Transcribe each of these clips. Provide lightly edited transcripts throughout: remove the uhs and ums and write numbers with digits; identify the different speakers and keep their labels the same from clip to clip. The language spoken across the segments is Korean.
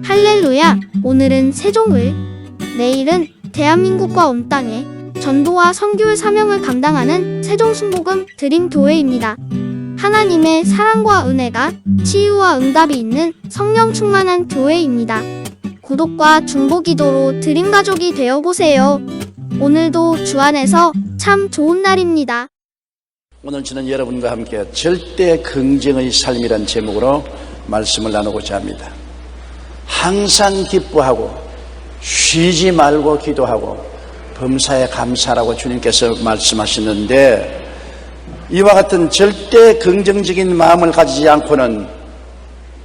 Speaker 1: 할렐루야! 오늘은 세종을, 내일은 대한민국과 온 땅에 전도와 선교의 사명을 감당하는 세종순복음 드림교회입니다. 하나님의 사랑과 은혜가 치유와 응답이 있는 성령 충만한 교회입니다. 구독과 중보기도로 드림가족이 되어보세요. 오늘도 주 안에서 참 좋은 날입니다.
Speaker 2: 오늘 저는 여러분과 함께 절대 긍정의 삶이란 제목으로 말씀을 나누고자 합니다. 항상 기뻐하고 쉬지 말고 기도하고 범사에 감사하라고 주님께서 말씀하셨는데, 이와 같은 절대 긍정적인 마음을 가지지 않고는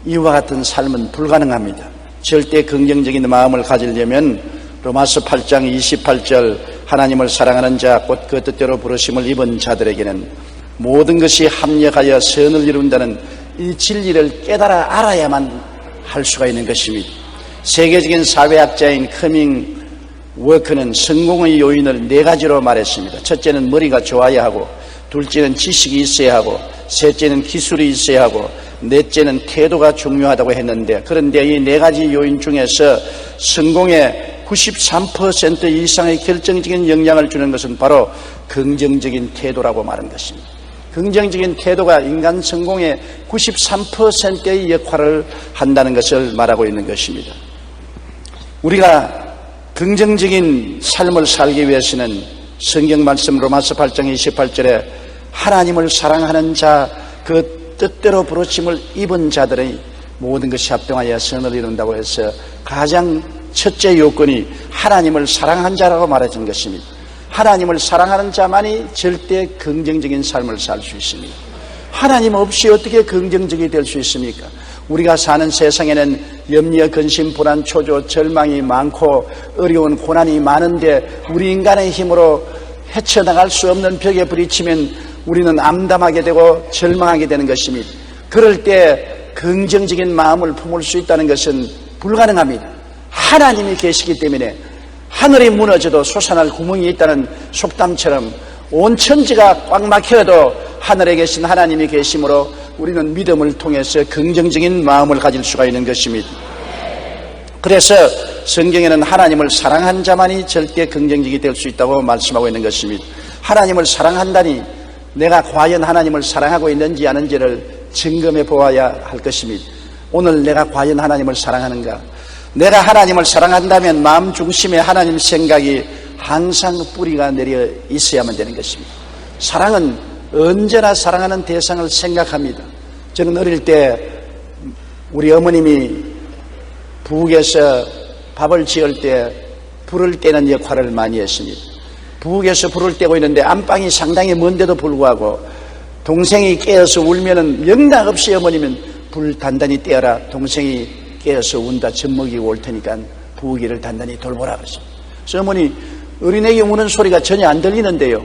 Speaker 2: 이와 같은 삶은 불가능합니다. 절대 긍정적인 마음을 가지려면 로마서 8장 28절 하나님을 사랑하는 자 곧 그 뜻대로 부르심을 입은 자들에게는 모든 것이 합력하여 선을 이룬다는 이 진리를 깨달아 알아야만 할 수가 있는 것입니다. 세계적인 사회학자인 커밍 워크는 성공의 요인을 4가지로 말했습니다. 첫째는 머리가 좋아야 하고, 둘째는 지식이 있어야 하고, 셋째는 기술이 있어야 하고, 넷째는 태도가 중요하다고 했는데, 그런데 이 4가지 요인 중에서 성공의 93% 이상의 결정적인 영향을 주는 것은 바로 긍정적인 태도라고 말한 것입니다. 긍정적인 태도가 인간 성공의 93%의 역할을 한다는 것을 말하고 있는 것입니다. 우리가 긍정적인 삶을 살기 위해서는 성경 말씀 로마서 8장 28절에 하나님을 사랑하는 자 그 뜻대로 부르심을 입은 자들의 모든 것이 합동하여 선을 이룬다고 해서 가장 첫째 요건이 하나님을 사랑한 자라고 말해준 것입니다. 하나님을 사랑하는 자만이 절대 긍정적인 삶을 살 수 있습니다. 하나님 없이 어떻게 긍정적이 될 수 있습니까? 우리가 사는 세상에는 염려, 근심, 불안, 초조, 절망이 많고 어려운 고난이 많은데 우리 인간의 힘으로 헤쳐나갈 수 없는 벽에 부딪히면 우리는 암담하게 되고 절망하게 되는 것입니다. 그럴 때 긍정적인 마음을 품을 수 있다는 것은 불가능합니다. 하나님이 계시기 때문에 하늘이 무너져도 솟아날 구멍이 있다는 속담처럼 온 천지가 꽉 막혀도 하늘에 계신 하나님이 계심으로 우리는 믿음을 통해서 긍정적인 마음을 가질 수가 있는 것입니다. 그래서 성경에는 하나님을 사랑한 자만이 절대 긍정적이 될 수 있다고 말씀하고 있는 것입니다. 하나님을 사랑한다니 내가 과연 하나님을 사랑하고 있는지 아닌지를 점검해 보아야 할 것입니다. 오늘 내가 과연 하나님을 사랑하는가? 내가 하나님을 사랑한다면 마음 중심에 하나님 생각이 항상 뿌리가 내려 있어야만 되는 것입니다. 사랑은 언제나 사랑하는 대상을 생각합니다. 저는 어릴 때 우리 어머님이 부엌에서 밥을 지을 때 불을 떼는 역할을 많이 했습니다. 부엌에서 불을 떼고 있는데 안방이 상당히 먼데도 불구하고 동생이 깨어서 울면은 영락 없이 어머니면 불 단단히 떼어라, 동생이 깨어서 운다, 젖먹이고 올 테니까 부엌일을 단단히 돌보라 그랬어요. 그래서 어머니, 어린애기 우는 소리가 전혀 안 들리는데요.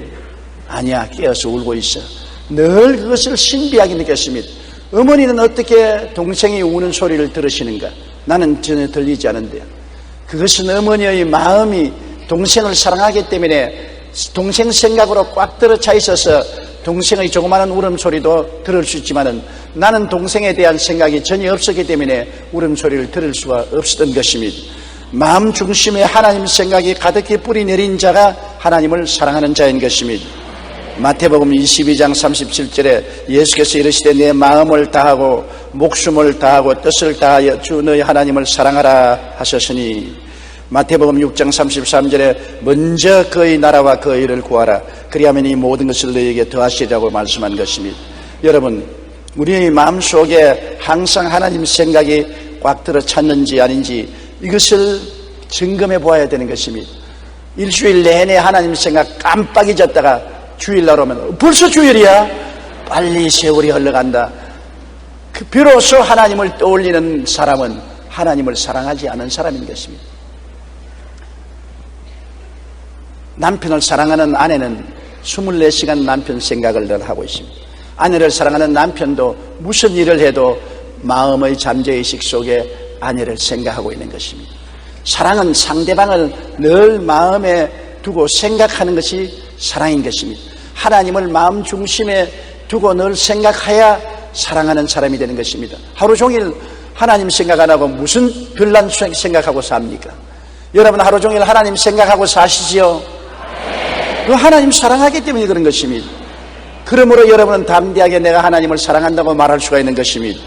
Speaker 2: 아니야, 깨어서 울고 있어. 늘 그것을 신비하게 느꼈습니다. 어머니는 어떻게 동생이 우는 소리를 들으시는가? 나는 전혀 들리지 않은데요. 그것은 어머니의 마음이 동생을 사랑하기 때문에 동생 생각으로 꽉 들어차 있어서 동생의 조그마한 울음소리도 들을 수 있지만은 나는 동생에 대한 생각이 전혀 없었기 때문에 울음소리를 들을 수가 없었던 것입니다. 마음 중심에 하나님 생각이 가득히 뿌리 내린 자가 하나님을 사랑하는 자인 것입니다. 마태복음 22장 37절에 예수께서 이르시되 내 마음을 다하고 목숨을 다하고 뜻을 다하여 주 너희 하나님을 사랑하라 하셨으니, 마태복음 6장 33절에 먼저 그의 나라와 그의 의를 구하라 그리하면 이 모든 것을 너희에게 더하시리라고 말씀한 것입니다. 여러분, 우리의 마음속에 항상 하나님 생각이 꽉 들어 찼는지 아닌지 이것을 점검해 보아야 되는 것입니다. 일주일 내내 하나님 생각 깜빡 잊었다가 주일날 오면 벌써 주일이야? 빨리 세월이 흘러간다. 비로소 하나님을 떠올리는 사람은 하나님을 사랑하지 않은 사람인 것입니다. 남편을 사랑하는 아내는 24시간 남편 생각을 늘 하고 있습니다. 아내를 사랑하는 남편도 무슨 일을 해도 마음의 잠재의식 속에 아내를 생각하고 있는 것입니다. 사랑은 상대방을 늘 마음에 두고 생각하는 것이 사랑인 것입니다. 하나님을 마음 중심에 두고 늘 생각해야 사랑하는 사람이 되는 것입니다. 하루 종일 하나님 생각 안 하고 무슨 별난 생각하고 삽니까? 여러분 하루 종일 하나님 생각하고 사시지요? 그 하나님 사랑하기 때문에 그런 것입니다. 그러므로 여러분은 담대하게 내가 하나님을 사랑한다고 말할 수가 있는 것입니다.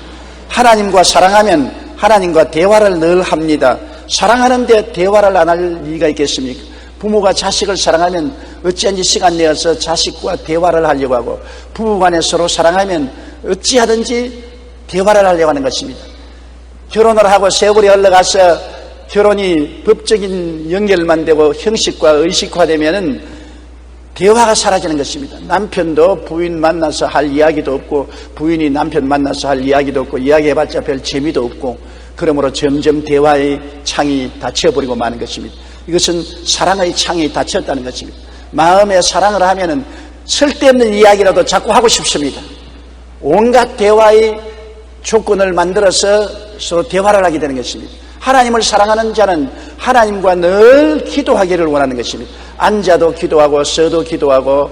Speaker 2: 하나님과 사랑하면 하나님과 대화를 늘 합니다. 사랑하는데 대화를 안 할 리가 있겠습니까? 부모가 자식을 사랑하면 어찌한지 시간 내어서 자식과 대화를 하려고 하고, 부부간에 서로 사랑하면 어찌하든지 대화를 하려고 하는 것입니다. 결혼을 하고 세월이 흘러가서 결혼이 법적인 연결만 되고 형식과 의식화되면은 대화가 사라지는 것입니다. 남편도 부인 만나서 할 이야기도 없고, 부인이 남편 만나서 할 이야기도 없고, 이야기해봤자 별 재미도 없고, 그러므로 점점 대화의 창이 닫혀버리고 마는 것입니다. 이것은 사랑의 창이 닫혔다는 것입니다. 마음에 사랑을 하면은 쓸데없는 이야기라도 자꾸 하고 싶습니다. 온갖 대화의 조건을 만들어서 서로 대화를 하게 되는 것입니다. 하나님을 사랑하는 자는 하나님과 늘 기도하기를 원하는 것입니다. 앉아도 기도하고 서도 기도하고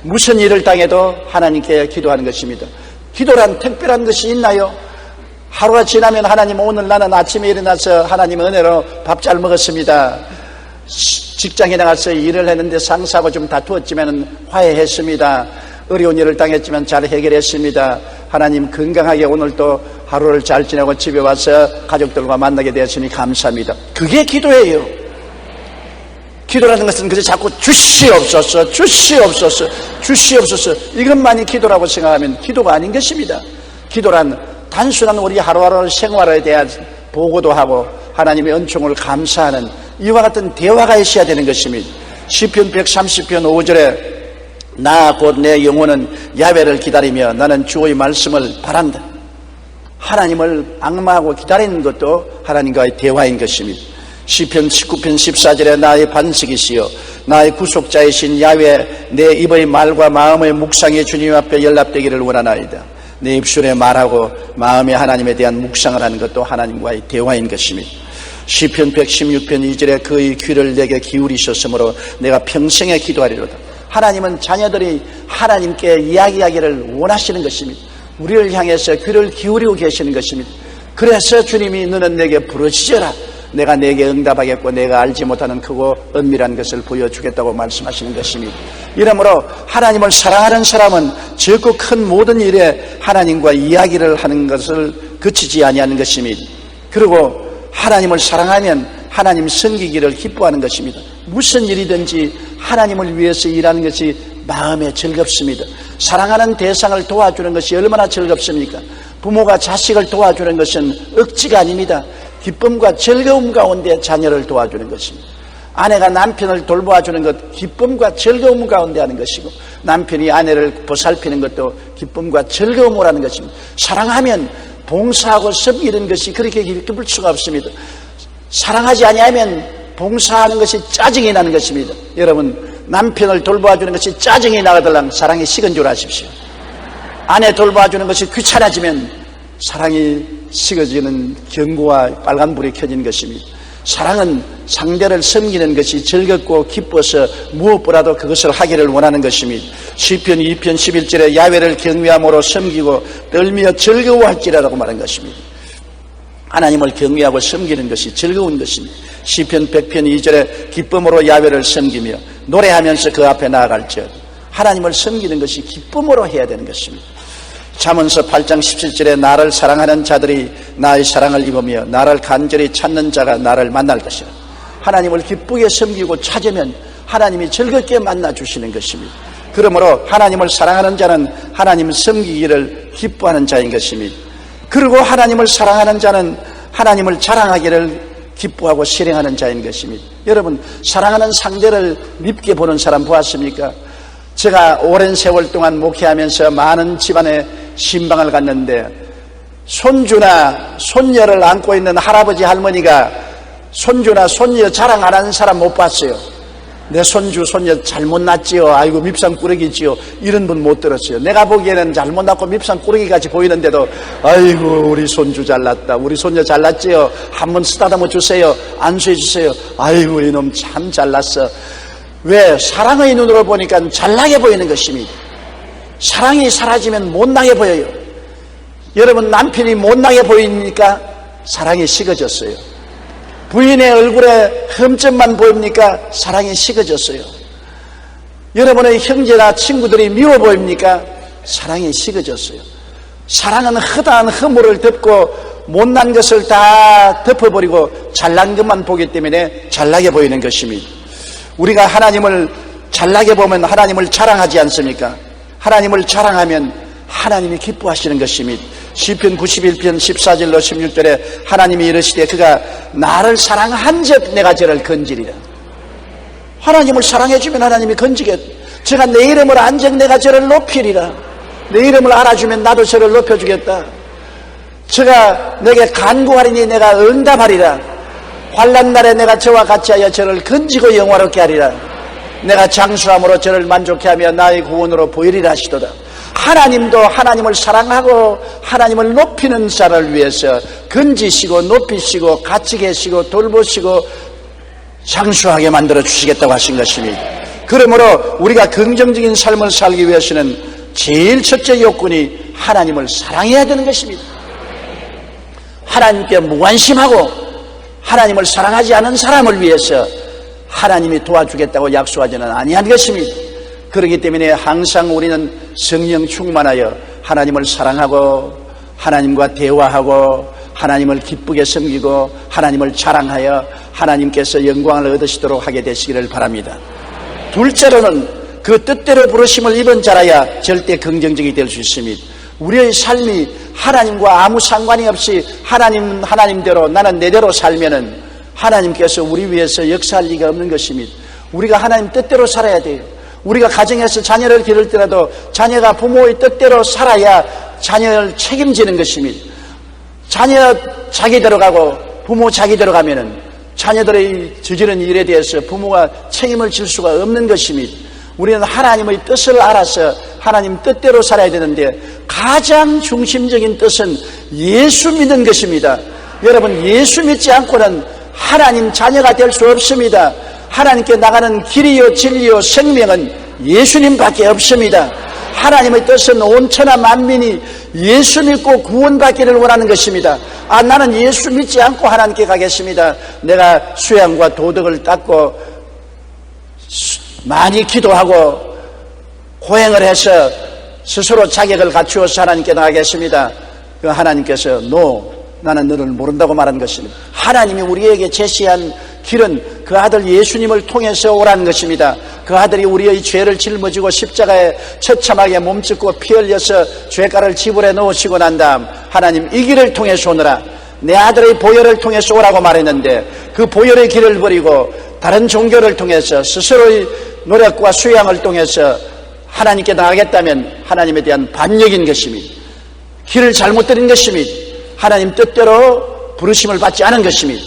Speaker 2: 무슨 일을 당해도 하나님께 기도하는 것입니다. 기도란 특별한 것이 있나요? 하루가 지나면 하나님, 오늘 나는 아침에 일어나서 하나님 은혜로 밥 잘 먹었습니다. 직장에 나가서 일을 했는데 상사하고 좀 다투었지만 화해했습니다. 어려운 일을 당했지만 잘 해결했습니다. 하나님 건강하게 오늘 또 하루를 잘 지내고 집에 와서 가족들과 만나게 되었으니 감사합니다. 그게 기도예요. 기도라는 것은 그저 자꾸 주시옵소서, 주시옵소서, 주시옵소서 이것만이 기도라고 생각하면 기도가 아닌 것입니다. 기도란 단순한 우리 하루하루 생활에 대한 보고도 하고 하나님의 은총을 감사하는 이와 같은 대화가 있어야 되는 것입니다. 시편 130편 5절에 나 곧 내 영혼은 야훼를 기다리며 나는 주의 말씀을 바란다. 하나님을 앙망하고 기다리는 것도 하나님과의 대화인 것입니다. 시편 19편 14절에 나의 반석이시여 나의 구속자이신 야훼 내 입의 말과 마음의 묵상이 주님 앞에 연락되기를 원하나이다. 내 입술에 말하고 마음에 하나님에 대한 묵상을 하는 것도 하나님과의 대화인 것입니다. 시편 116편 2절에 그의 귀를 내게 기울이셨으므로 내가 평생에 기도하리로다. 하나님은 자녀들이 하나님께 이야기하기를 원하시는 것입니다. 우리를 향해서 귀를 기울이고 계시는 것입니다. 그래서 주님이 너는 내게 부르짖어라. 내가 내게 응답하겠고 내가 알지 못하는 크고 은밀한 것을 보여주겠다고 말씀하시는 것입니다. 이러므로 하나님을 사랑하는 사람은 적고 큰 모든 일에 하나님과 이야기를 하는 것을 그치지 아니하는 것입니다. 그리고 하나님을 사랑하면 하나님 섬기기를 기뻐하는 것입니다. 무슨 일이든지 하나님을 위해서 일하는 것이 마음에 즐겁습니다. 사랑하는 대상을 도와주는 것이 얼마나 즐겁습니까? 부모가 자식을 도와주는 것은 억지가 아닙니다. 기쁨과 즐거움 가운데 자녀를 도와주는 것입니다. 아내가 남편을 돌봐주는 것 기쁨과 즐거움 가운데 하는 것이고, 남편이 아내를 보살피는 것도 기쁨과 즐거움을 하는 것입니다. 사랑하면 봉사하고 섬기는 것이 그렇게 기쁠 수가 없습니다. 사랑하지 아니하면 봉사하는 것이 짜증이 나는 것입니다. 여러분, 남편을 돌봐주는 것이 짜증이 나거들랑 사랑이 식은 줄 아십시오. 아내 돌봐주는 것이 귀찮아지면 사랑이 식어지는 경고와 빨간불이 켜지는 것입니다. 사랑은 상대를 섬기는 것이 즐겁고 기뻐서 무엇보다도 그것을 하기를 원하는 것입니다. 시편 2편 11절에 야훼를 경외함으로 섬기고 떨며 즐거워할지라고 말한 것입니다. 하나님을 경외하고 섬기는 것이 즐거운 것입니다. 시편 100편 2절에 기쁨으로 야훼를 섬기며 노래하면서 그 앞에 나아갈지어다. 하나님을 섬기는 것이 기쁨으로 해야 되는 것입니다. 잠언서 8장 17절에 나를 사랑하는 자들이 나의 사랑을 입으며 나를 간절히 찾는 자가 나를 만날 것이라. 하나님을 기쁘게 섬기고 찾으면 하나님이 즐겁게 만나주시는 것입니다. 그러므로 하나님을 사랑하는 자는 하나님 섬기기를 기뻐하는 자인 것입니다. 그리고 하나님을 사랑하는 자는 하나님을 자랑하기를 기뻐하고 실행하는 자인 것입니다. 여러분, 사랑하는 상대를 밉게 보는 사람 보았습니까? 제가 오랜 세월 동안 목회하면서 많은 집안에 신방을 갔는데 손주나 손녀를 안고 있는 할아버지 할머니가 손주나 손녀 자랑 안 하는 사람 못 봤어요. 내 손주 손녀 잘못 낳지요, 아이고 밉상 꾸러기지요, 이런 분 못 들었어요. 내가 보기에는 잘못 낳고 밉상 꾸러기같이 보이는데도 아이고 우리 손주 잘났다, 우리 손녀 잘났지요, 한번 쓰다듬어 주세요, 안수해 주세요, 아이고 이놈 참 잘났어. 왜? 사랑의 눈으로 보니까 잘나게 보이는 것입니다. 사랑이 사라지면 못나게 보여요. 여러분, 남편이 못나게 보이니까 사랑이 식어졌어요. 부인의 얼굴에 흠점만 보입니까? 사랑이 식어졌어요. 여러분의 형제나 친구들이 미워 보입니까? 사랑이 식어졌어요. 사랑은 허다한 허물을 덮고 못난 것을 다 덮어버리고 잘난 것만 보기 때문에 잘나게 보이는 것입니다. 우리가 하나님을 잘나게 보면 하나님을 자랑하지 않습니까? 하나님을 자랑하면 하나님이 기뻐하시는 것입니다. 시편 91편 14절로 16절에 하나님이 이르시되 그가 나를 사랑한즉 내가 저를 건지리라. 하나님을 사랑해주면 하나님이 건지겠다. 제가 내 이름을 안즉 내가 저를 높이리라. 내 이름을 알아주면 나도 저를 높여주겠다. 제가 내게 간구하리니 내가 응답하리라. 환난 날에 내가 저와 같이 하여 저를 건지고 영화롭게 하리라. 내가 장수함으로 저를 만족케 하며 나의 구원으로 보이리라 하시도다. 하나님도 하나님을 사랑하고 하나님을 높이는 자를 위해서 건지시고 높이시고 같이 계시고 돌보시고 장수하게 만들어 주시겠다고 하신 것입니다. 그러므로 우리가 긍정적인 삶을 살기 위해서는 제일 첫째 요건이 하나님을 사랑해야 되는 것입니다. 하나님께 무관심하고 하나님을 사랑하지 않은 사람을 위해서 하나님이 도와주겠다고 약속하지는 아니한 것입니다. 그렇기 때문에 항상 우리는 성령 충만하여 하나님을 사랑하고 하나님과 대화하고 하나님을 기쁘게 섬기고 하나님을 자랑하여 하나님께서 영광을 얻으시도록 하게 되시기를 바랍니다. 둘째로는 그 뜻대로 부르심을 입은 자라야 절대 긍정적이 될 수 있습니다. 우리의 삶이 하나님과 아무 상관이 없이 하나님대로 나는 내대로 살면은 하나님께서 우리 위해서 역사할 리가 없는 것입니다. 우리가 하나님 뜻대로 살아야 돼요. 우리가 가정에서 자녀를 기를 때라도 자녀가 부모의 뜻대로 살아야 자녀를 책임지는 것입니다. 자녀 자기대로 가고 부모 자기대로 가면은 자녀들의 저지른 일에 대해서 부모가 책임을 질 수가 없는 것입니다. 우리는 하나님의 뜻을 알아서 하나님 뜻대로 살아야 되는데 가장 중심적인 뜻은 예수 믿는 것입니다. 여러분, 예수 믿지 않고는 하나님 자녀가 될 수 없습니다. 하나님께 나가는 길이요 진리요 생명은 예수님밖에 없습니다. 하나님의 뜻은 온 천하 만민이 예수 믿고 구원받기를 원하는 것입니다. 나는 예수 믿지 않고 하나님께 가겠습니다. 내가 수양과 도덕을 닦고 많이 기도하고 고행을 해서 스스로 자격을 갖추어서 하나님께 나가겠습니다. 그 하나님께서 나는 너를 모른다고 말한 것입니다. 하나님이 우리에게 제시한 길은 그 아들 예수님을 통해서 오라는 것입니다. 그 아들이 우리의 죄를 짊어지고 십자가에 처참하게 몸짓고 피 흘려서 죄가를 지불해 놓으시고 난 다음 하나님 이 길을 통해서 오너라. 내 아들의 보혈을 통해서 오라고 말했는데 그 보혈의 길을 버리고 다른 종교를 통해서 스스로의 노력과 수양을 통해서 하나님께 나가겠다면 하나님에 대한 반역인 것입니다. 길을 잘못 들인 것입니다. 하나님 뜻대로 부르심을 받지 않은 것입니다.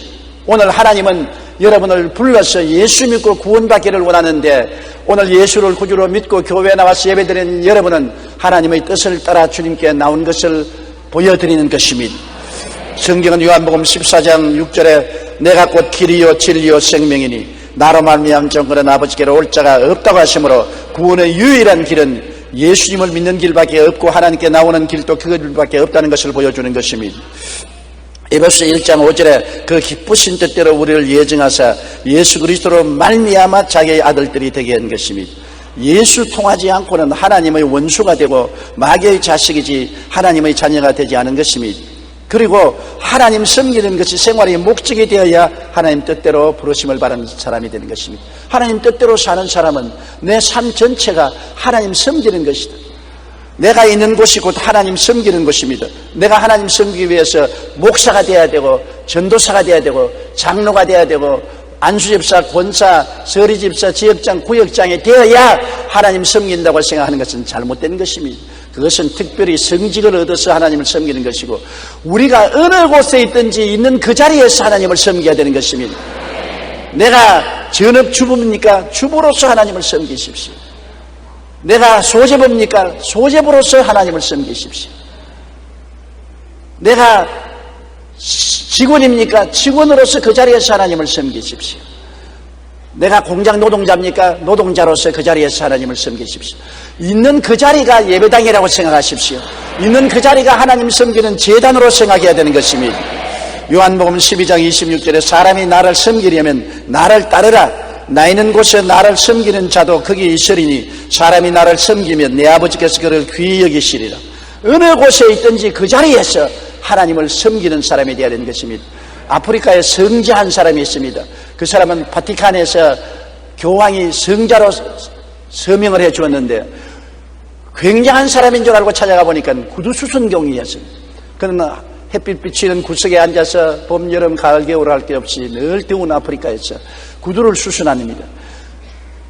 Speaker 2: 오늘 하나님은 여러분을 불러서 예수 믿고 구원받기를 원하는데 오늘 예수를 구주로 믿고 교회에 나와서 예배드리는 여러분은 하나님의 뜻을 따라 주님께 나온 것을 보여드리는 것입니다. 성경은 요한복음 14장 6절에 내가 곧 길이요 진리요 생명이니 나로 말미암 정거는 아버지께로 올 자가 없다고 하시므로 구원의 유일한 길은 예수님을 믿는 길밖에 없고 하나님께 나오는 길도 그 길밖에 없다는 것을 보여주는 것입니다. 에베소 1장 5절에 그 기쁘신 뜻대로 우리를 예정하사 예수 그리스도로 말미암아 자기의 아들들이 되게 한 것입니다. 예수 통하지 않고는 하나님의 원수가 되고 마귀의 자식이지 하나님의 자녀가 되지 않은 것입니다. 그리고 하나님 섬기는 것이 생활의 목적이 되어야 하나님 뜻대로 부르심을 받은 사람이 되는 것입니다. 하나님 뜻대로 사는 사람은 내 삶 전체가 하나님 섬기는 것이다. 내가 있는 곳이 곧 하나님 섬기는 곳입니다. 내가 하나님 섬기기 위해서 목사가 되어야 되고 전도사가 되어야 되고 장로가 되어야 되고 안수집사, 권사, 서리집사, 지역장, 구역장이 되어야 하나님 섬긴다고 생각하는 것은 잘못된 것입니다. 그것은 특별히 성직을 얻어서 하나님을 섬기는 것이고 우리가 어느 곳에 있든지 있는 그 자리에서 하나님을 섬겨야 되는 것입니다. 내가 전업주부입니까? 주부로서 하나님을 섬기십시오. 내가 소재부입니까? 소재부로서 하나님을 섬기십시오. 내가 직원입니까? 직원으로서 그 자리에서 하나님을 섬기십시오. 내가 공장 노동자입니까? 노동자로서 그 자리에서 하나님을 섬기십시오. 있는 그 자리가 예배당이라고 생각하십시오. 있는 그 자리가 하나님 섬기는 제단으로 생각해야 되는 것입니다. 요한복음 12장 26절에 사람이 나를 섬기려면 나를 따르라. 나 있는 곳에 나를 섬기는 자도 거기 있으리니 사람이 나를 섬기면 내 아버지께서 그를 귀히 여기시리라. 어느 곳에 있든지 그 자리에서 하나님을 섬기는 사람이 되어야 되는 것입니다. 아프리카에 성자 한 사람이 있습니다. 그 사람은 바티칸에서 교황이 성자로 서명을 해 주었는데 굉장한 사람인 줄 알고 찾아가 보니까 구두수선경이었습니다. 그러나 햇빛 비치는 구석에 앉아서 봄, 여름, 가을, 겨울 할 게 없이 늘 더운 아프리카에서 구두를 수선합니다.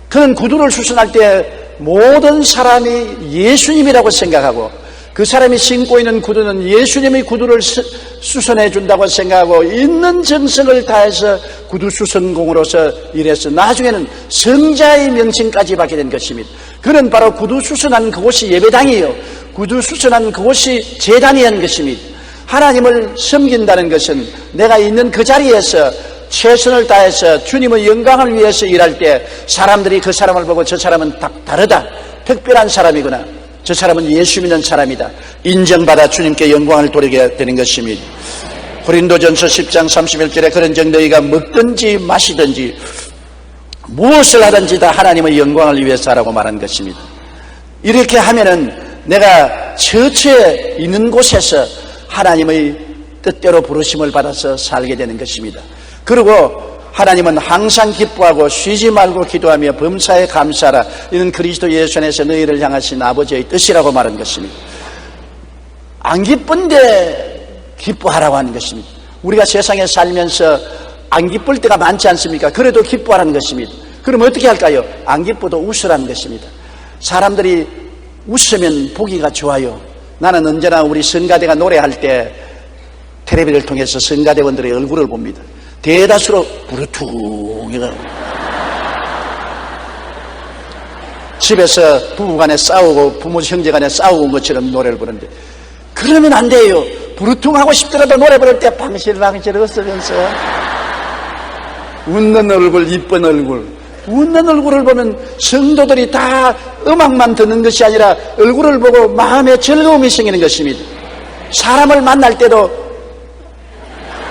Speaker 2: 그는 구두를 수선할 때 모든 사람이 예수님이라고 생각하고 그 사람이 신고 있는 구두는 예수님의 구두를 수선해 준다고 생각하고 있는 정성을 다해서 구두 수선공으로서 일해서 나중에는 성자의 명칭까지 받게 된 것입니다. 그는 바로 구두 수선한 그곳이 예배당이요, 구두 수선한 그곳이 제단이한 것입니다. 하나님을 섬긴다는 것은 내가 있는 그 자리에서 최선을 다해서 주님의 영광을 위해서 일할 때 사람들이 그 사람을 보고 저 사람은 다르다, 특별한 사람이구나, 저 사람은 예수 믿는 사람이다, 인정받아 주님께 영광을 돌리게 되는 것입니다. 고린도전서 10장 31절에 그런즉 너희가 먹든지 마시든지 무엇을 하든지 다 하나님의 영광을 위해서 하라고 말한 것입니다. 이렇게 하면은 내가 처처에 있는 곳에서 하나님의 뜻대로 부르심을 받아서 살게 되는 것입니다. 그리고 하나님은 항상 기뻐하고 쉬지 말고 기도하며 범사에 감사하라. 이는 그리스도 예수 안에서 너희를 향하신 아버지의 뜻이라고 말한 것입니다. 안 기쁜데 기뻐하라고 하는 것입니다. 우리가 세상에 살면서 안 기쁠 때가 많지 않습니까? 그래도 기뻐하라는 것입니다. 그럼 어떻게 할까요? 안 기뻐도 웃으라는 것입니다. 사람들이 웃으면 보기가 좋아요. 나는 언제나 우리 성가대가 노래할 때 텔레비를 통해서 성가대원들의 얼굴을 봅니다. 대다수로 부르퉁해가 집에서 부부간에 싸우고 부모 형제간에 싸우고 온 것처럼 노래를 부르는데 그러면 안 돼요. 부르퉁하고 싶더라도 노래 부를 때 방실방실 웃으면서 웃는 얼굴, 이쁜 얼굴, 웃는 얼굴을 보면 성도들이 다 음악만 듣는 것이 아니라 얼굴을 보고 마음에 즐거움이 생기는 것입니다. 사람을 만날 때도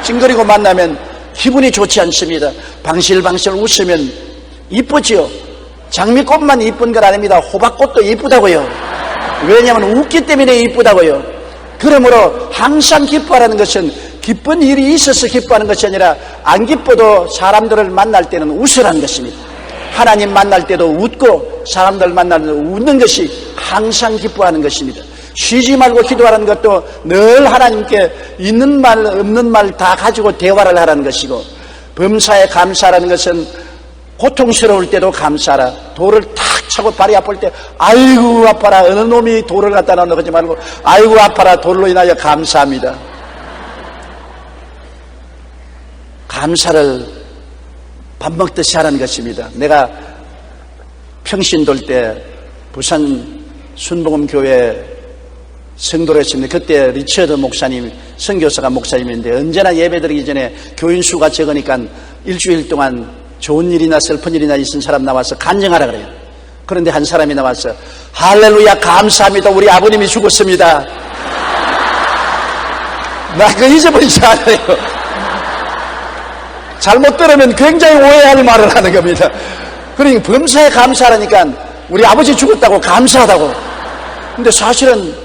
Speaker 2: 찡그리고 만나면 기분이 좋지 않습니다. 방실방실 웃으면 이쁘지요. 장미꽃만 이쁜 건 아닙니다. 호박꽃도 이쁘다고요. 왜냐하면 웃기 때문에 이쁘다고요. 그러므로 항상 기뻐하라는 것은 기쁜 일이 있어서 기뻐하는 것이 아니라 안 기뻐도 사람들을 만날 때는 웃으라는 것입니다. 하나님 만날 때도 웃고 사람들 만날 때도 웃는 것이 항상 기뻐하는 것입니다. 쉬지 말고 기도하라는 것도 늘 하나님께 있는 말 없는 말 다 가지고 대화를 하라는 것이고, 범사에 감사하라는 것은 고통스러울 때도 감사하라. 돌을 탁 차고 발이 아플 때 아이고 아파라, 어느 놈이 돌을 갖다 놓는 거지 말고 아이고 아파라, 돌로 인하여 감사합니다. 감사를 밥 먹듯이 하라는 것입니다. 내가 평신 돌 때 부산 순복음교회 성도로 했습니다. 그때 리처드 목사님, 선교사가 목사님인데 언제나 예배드리기 전에 교인 수가 적으니까 일주일 동안 좋은 일이나 슬픈 일이나 있은 사람 나와서 간증하라 그래요. 그런데 한 사람이 나와서 할렐루야 감사합니다, 우리 아버님이 죽었습니다. 나 그거 잊어버리지 않아요. 잘못 들으면 굉장히 오해할 말을 하는 겁니다. 그러니까 범사에 감사하니까 우리 아버지 죽었다고 감사하다고. 근데 사실은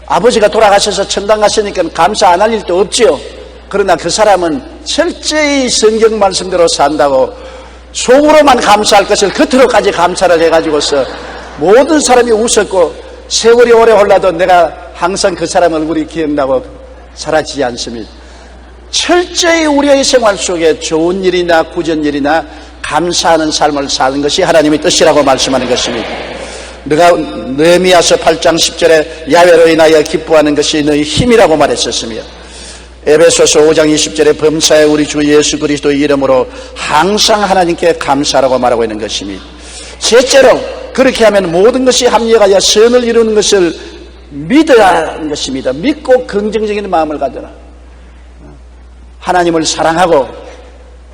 Speaker 2: 아버지가 돌아가셔서 천당 가시니까 감사 안 할 일도 없지요. 그러나 그 사람은 철저히 성경 말씀대로 산다고 속으로만 감사할 것을 겉으로까지 감사를 해가지고서 모든 사람이 웃었고 세월이 오래 흘러도 내가 항상 그 사람 얼굴이 기억나고 사라지지 않습니다. 철저히 우리의 생활 속에 좋은 일이나 구전 일이나 감사하는 삶을 사는 것이 하나님의 뜻이라고 말씀하는 것입니다. 너가 느헤미야서 8장 10절에 야훼로 인하여 기뻐하는 것이 너희 힘이라고 말했었으며, 에베소서 5장 20절에 범사에 우리 주 예수 그리스도의 이름으로 항상 하나님께 감사하라고 말하고 있는 것입니다. 셋째로 그렇게 하면 모든 것이 합력하여 선을 이루는 것을 믿으라는 것입니다. 믿고 긍정적인 마음을 가져라. 하나님을 사랑하고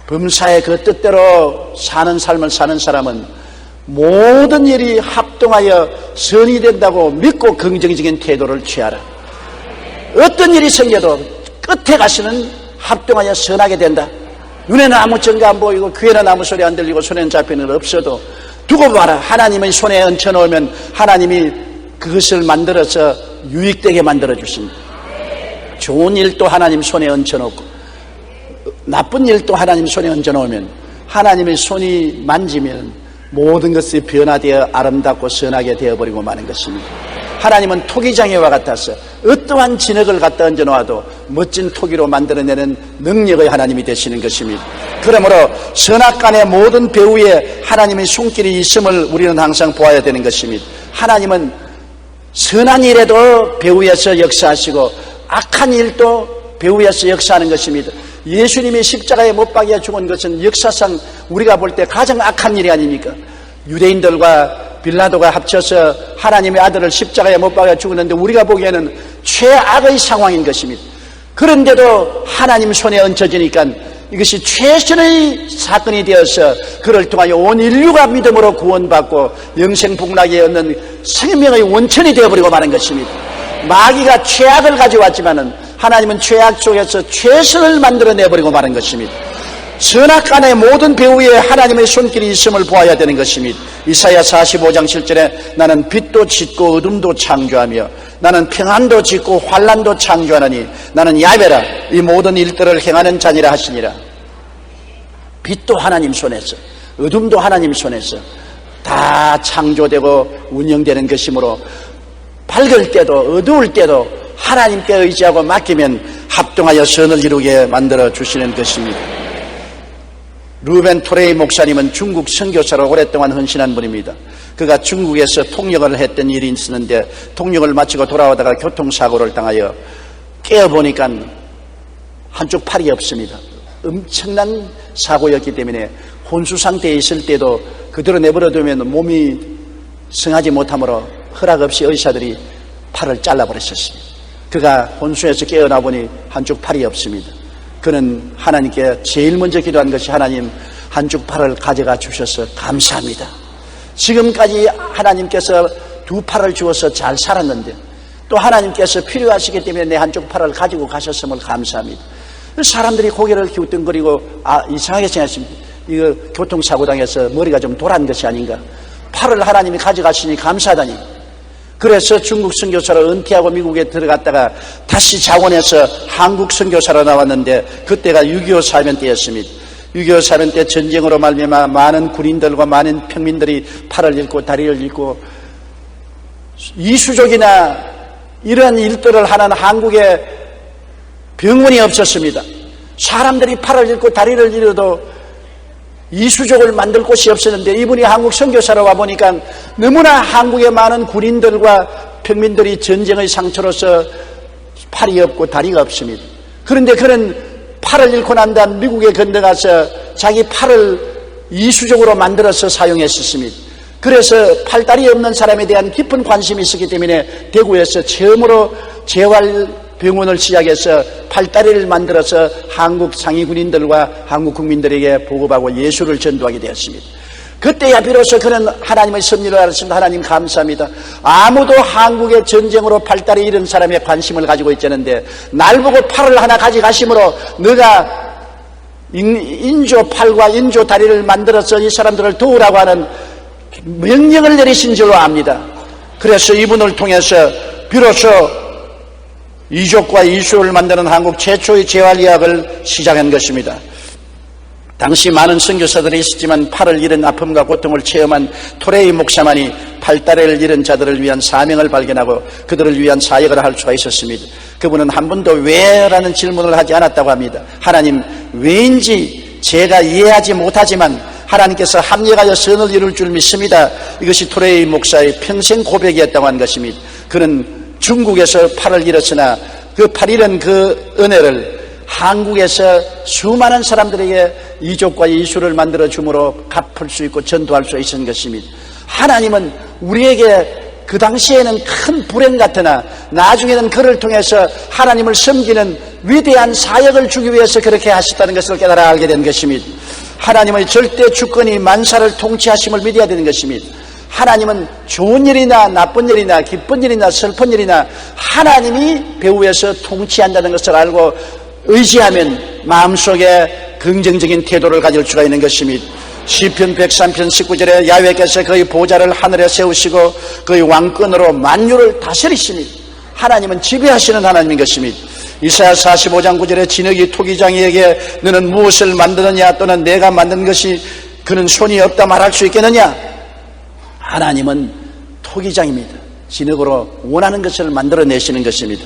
Speaker 2: 범사의 그 뜻대로 사는 삶을 사는 사람은 모든 일이 합동하여 선이 된다고 믿고 긍정적인 태도를 취하라. 어떤 일이 생겨도 끝에 가서는 합동하여 선하게 된다. 눈에는 아무 증거 안 보이고 귀에는 아무 소리 안 들리고 손에는 잡히는 건 없어도 두고 봐라. 하나님의 손에 얹혀놓으면 하나님이 그것을 만들어서 유익되게 만들어 주십니다. 좋은 일도 하나님 손에 얹혀놓고 나쁜 일도 하나님 손에 얹어놓으면 하나님의 손이 만지면 모든 것이 변화되어 아름답고 선하게 되어버리고 마는 것입니다. 하나님은 토기장애와 같아서 어떠한 진흙을 갖다 얹어놓아도 멋진 토기로 만들어내는 능력의 하나님이 되시는 것입니다. 그러므로 선악간의 모든 배후에 하나님의 손길이 있음을 우리는 항상 보아야 되는 것입니다. 하나님은 선한 일에도 배후에서 역사하시고 악한 일도 배후에서 역사하는 것입니다. 예수님이 십자가에 못 박혀 죽은 것은 역사상 우리가 볼 때 가장 악한 일이 아닙니까? 유대인들과 빌라도가 합쳐서 하나님의 아들을 십자가에 못 박아 죽었는데 우리가 보기에는 최악의 상황인 것입니다. 그런데도 하나님 손에 얹혀지니까 이것이 최선의 사건이 되어서 그를 통하여 온 인류가 믿음으로 구원받고 영생복락에 얻는 생명의 원천이 되어버리고 마는 것입니다. 마귀가 최악을 가져왔지만은 하나님은 최악 속에서 최선을 만들어내버리고 마는 것입니다. 선악간의 모든 배후에 하나님의 손길이 있음을 보아야 되는 것입니다. 이사야 45장 7절에 나는 빛도 짓고 어둠도 창조하며 나는 평안도 짓고 환난도 창조하느니 나는 야훼라 이 모든 일들을 행하는 자니라 하시니라. 빛도 하나님 손에서 어둠도 하나님 손에서 다 창조되고 운영되는 것이므로 밝을 때도 어두울 때도 하나님께 의지하고 맡기면 합동하여 선을 이루게 만들어 주시는 것입니다. 루벤 토레이 목사님은 중국 선교사로 오랫동안 헌신한 분입니다. 그가 중국에서 통역을 했던 일이 있었는데 통역을 마치고 돌아오다가 교통사고를 당하여 깨어보니까 한쪽 팔이 없습니다. 엄청난 사고였기 때문에 혼수 상태에 있을 때도 그대로 내버려두면 몸이 성하지 못하므로 허락 없이 의사들이 팔을 잘라버렸었습니다. 그가 혼수에서 깨어나 보니 한쪽 팔이 없습니다. 그는 하나님께 제일 먼저 기도한 것이 하나님 한쪽 팔을 가져가 주셔서 감사합니다. 지금까지 하나님께서 두 팔을 주어서 잘 살았는데 또 하나님께서 필요하시기 때문에 내 한쪽 팔을 가지고 가셨음을 감사합니다. 사람들이 고개를 기웃등거리고 이상하게 생각했습니다. 이거 교통사고 당해서 머리가 좀 돌아간 것이 아닌가. 팔을 하나님이 가져가시니 감사하다니. 그래서 중국 선교사로 은퇴하고 미국에 들어갔다가 다시 자원해서 한국 선교사로 나왔는데 그때가 6.25 사변 때였습니다. 6.25 사변 때 전쟁으로 말미암아 많은 군인들과 많은 평민들이 팔을 잃고 다리를 잃고 이수족이나 이런 일들을 하는 한국에 병원이 없었습니다. 사람들이 팔을 잃고 다리를 잃어도 이수족을 만들 곳이 없었는데 이분이 한국 선교사로 와보니까 너무나 한국의 많은 군인들과 평민들이 전쟁의 상처로서 팔이 없고 다리가 없습니다. 그런데 그는 팔을 잃고 난 다음 미국에 건너가서 자기 팔을 이수족으로 만들어서 사용했었습니다. 그래서 팔다리 없는 사람에 대한 깊은 관심이 있었기 때문에 대구에서 처음으로 재활병원을 시작해서 팔다리를 만들어서 한국 상위 군인들과 한국 국민들에게 보급하고 예수를 전도하게 되었습니다. 그때야 비로소 그는 하나님의 섭리를 알았습니다. 하나님 감사합니다. 아무도 한국의 전쟁으로 팔다리 잃은 사람에 관심을 가지고 있었는데 날 보고 팔을 하나 가져가심으로 너가 인조 팔과 인조 다리를 만들어서 이 사람들을 도우라고 하는 명령을 내리신 줄로 압니다. 그래서 이분을 통해서 비로소 이족과 이수를 만드는 한국 최초의 재활의학을 시작한 것입니다. 당시 많은 선교사들이 있었지만 팔을 잃은 아픔과 고통을 체험한 토레이 목사만이 팔다리를 잃은 자들을 위한 사명을 발견하고 그들을 위한 사역을 할 수가 있었습니다. 그분은 한 번도 왜라는 질문을 하지 않았다고 합니다. 하나님 왜인지 제가 이해하지 못하지만 하나님께서 합력하여 선을 이룰 줄 믿습니다. 이것이 토레이 목사의 평생 고백이었다고 한 것입니다. 그는 중국에서 팔을 잃었으나 그 팔 잃은 그 은혜를 한국에서 수많은 사람들에게 이족과 이수를 만들어 줌으로 갚을 수 있고 전도할 수 있는 것입니다. 하나님은 우리에게 그 당시에는 큰 불행 같으나 나중에는 그를 통해서 하나님을 섬기는 위대한 사역을 주기 위해서 그렇게 하셨다는 것을 깨달아 알게 된 것입니다. 하나님의 절대 주권이 만사를 통치하심을 믿어야 되는 것입니다. 하나님은 좋은 일이나 나쁜 일이나 기쁜 일이나 슬픈 일이나 하나님이 배후에서 통치한다는 것을 알고 의지하면 마음속에 긍정적인 태도를 가질 수가 있는 것입니다. 시편 103편 19절에 야훼께서 그의 보좌를 하늘에 세우시고 그의 왕권으로 만유를 다스리시니, 하나님은 지배하시는 하나님인 것입니다. 이사야 45장 9절에 진흙이 토기장이에게 너는 무엇을 만드느냐, 또는 내가 만든 것이 그는 손이 없다 말할 수 있겠느냐. 하나님은 토기장입니다. 진흙으로 원하는 것을 만들어내시는 것입니다.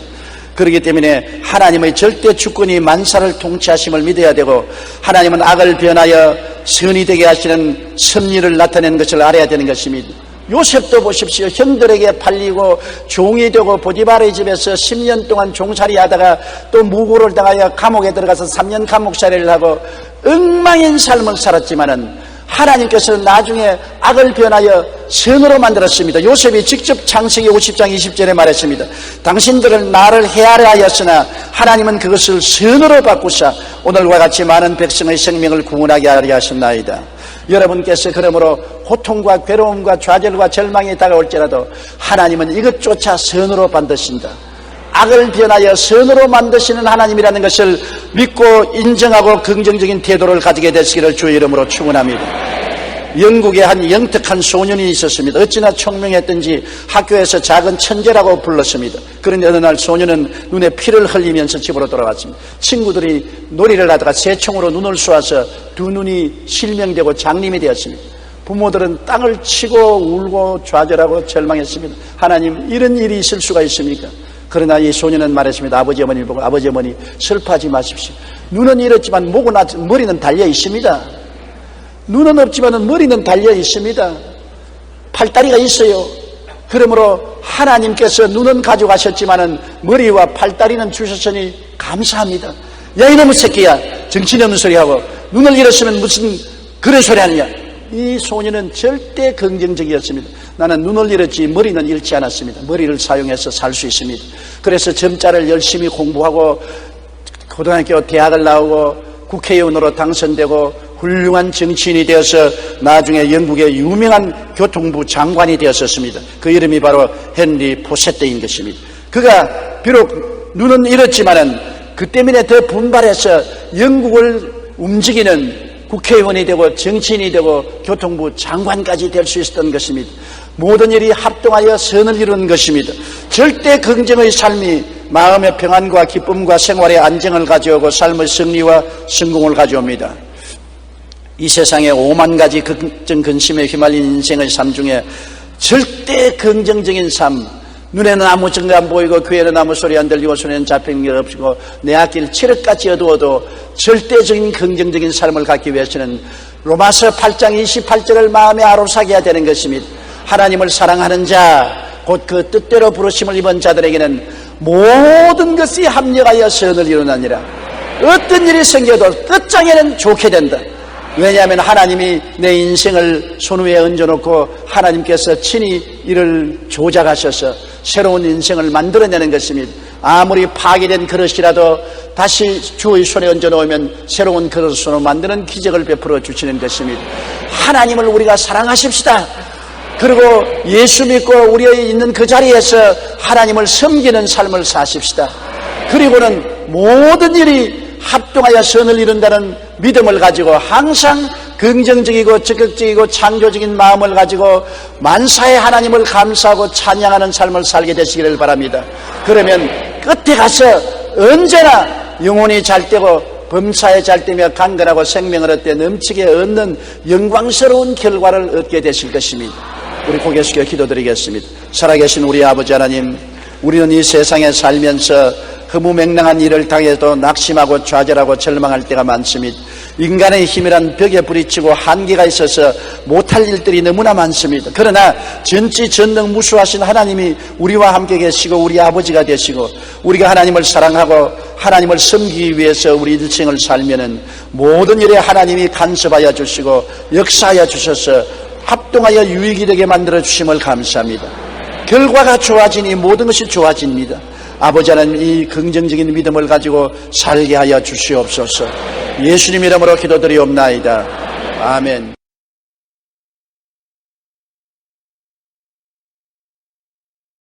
Speaker 2: 그렇기 때문에 하나님의 절대 주권이 만사를 통치하심을 믿어야 되고, 하나님은 악을 변하여 선이 되게 하시는 섭리를 나타내는 것을 알아야 되는 것입니다. 요셉도 보십시오. 형들에게 팔리고 종이 되고 보디바르의 집에서 10년 동안 종살이 하다가 또 무고를 당하여 감옥에 들어가서 3년 감옥살이를 하고 엉망인 삶을 살았지만은 하나님께서 나중에 악을 변하여 선으로 만들었습니다. 요셉이 직접 창세기 50장 20절에 말했습니다. 당신들은 나를 해하려 하였으나 하나님은 그것을 선으로 바꾸사 오늘과 같이 많은 백성의 생명을 구원하게 하려 하셨나이다. 여러분께서 그러므로 고통과 괴로움과 좌절과 절망이 다가올지라도 하나님은 이것조차 선으로 만드신다. 악을 변하여 선으로 만드시는 하나님이라는 것을 믿고 인정하고 긍정적인 태도를 가지게 되시기를 주의 이름으로 축원합니다. 영국에 한 영특한 소년이 있었습니다. 어찌나 총명했던지 학교에서 작은 천재라고 불렀습니다. 그런데 어느 날 소년은 눈에 피를 흘리면서 집으로 돌아왔습니다. 친구들이 놀이를 하다가 새총으로 눈을 쏘아서 두 눈이 실명되고 장님이 되었습니다. 부모들은 땅을 치고 울고 좌절하고 절망했습니다. 하나님, 이런 일이 있을 수가 있습니까? 그러나 이 소년은 말했습니다. 아버지 어머니를 보고, 아버지 어머니 슬퍼하지 마십시오. 눈은 이렇지만 목은 머리는 달려 있습니다. 눈은 없지만 머리는 달려 있습니다. 팔다리가 있어요. 그러므로 하나님께서 눈은 가져가셨지만 머리와 팔다리는 주셨으니 감사합니다. 야, 이놈의 새끼야, 정신없는 소리하고 눈을 잃었으면 무슨 그런 소리 하느냐. 이 소년은 절대 긍정적이었습니다. 나는 눈을 잃었지 머리는 잃지 않았습니다. 머리를 사용해서 살 수 있습니다. 그래서 점자를 열심히 공부하고 고등학교 대학을 나오고 국회의원으로 당선되고 훌륭한 정치인이 되어서 나중에 영국의 유명한 교통부 장관이 되었었습니다. 그 이름이 바로 헨리 포세트인 것입니다. 그가 비록 눈은 잃었지만은 그 때문에 더 분발해서 영국을 움직이는 국회의원이 되고 정치인이 되고 교통부 장관까지 될 수 있었던 것입니다. 모든 일이 합동하여 선을 이루는 것입니다. 절대 긍정의 삶이 마음의 평안과 기쁨과 생활의 안정을 가져오고 삶의 승리와 성공을 가져옵니다. 이 세상에 5만 가지 걱정 근심에 휘말린 인생의 삶 중에 절대 긍정적인 삶, 눈에는 아무 증거 안 보이고 귀에는 아무 소리 안 들리고 손에는 잡힌 게 없고 내 앞길 칠흑같이 어두워도 절대적인 긍정적인 삶을 갖기 위해서는 로마서 8장 28절을 마음에 아로사게 해야 되는 것입니다. 하나님을 사랑하는 자, 곧 그 뜻대로 부르심을 입은 자들에게는 모든 것이 합력하여 선을 이루느니라. 어떤 일이 생겨도 끝장에는 좋게 된다. 왜냐하면 하나님이 내 인생을 손 위에 얹어놓고 하나님께서 친히 이를 조작하셔서 새로운 인생을 만들어내는 것입니다. 아무리 파괴된 그릇이라도 다시 주의 손에 얹어놓으면 새로운 그릇으로 만드는 기적을 베풀어 주시는 것입니다. 하나님을 우리가 사랑하십시다. 그리고 예수 믿고 우리 있는 그 자리에서 하나님을 섬기는 삶을 사십시다. 그리고는 모든 일이 합동하여 선을 이룬다는 믿음을 가지고 항상 긍정적이고 적극적이고 창조적인 마음을 가지고 만사의 하나님을 감사하고 찬양하는 삶을 살게 되시기를 바랍니다. 그러면 끝에 가서 언제나 영혼이 잘되고 범사에 잘되며 강건하고 생명을 얻되 넘치게 얻는 영광스러운 결과를 얻게 되실 것입니다. 우리 고개 숙여 기도드리겠습니다. 살아계신 우리 아버지 하나님, 우리는 이 세상에 살면서 허무맹랑한 일을 당해도 낙심하고 좌절하고 절망할 때가 많습니다. 인간의 힘이란 벽에 부딪히고 한계가 있어서 못할 일들이 너무나 많습니다. 그러나 전지전능 무수하신 하나님이 우리와 함께 계시고 우리 아버지가 되시고 우리가 하나님을 사랑하고 하나님을 섬기기 위해서 우리 일생을 살면은 모든 일에 하나님이 간섭하여 주시고 역사하여 주셔서 합동하여 유익이 되게 만들어 주심을 감사합니다. 결과가 좋아지니 모든 것이 좋아집니다. 아버지 하나님, 이 긍정적인 믿음을 가지고 살게 하여 주시옵소서. 예수님 이름으로 기도드리옵나이다. 아멘.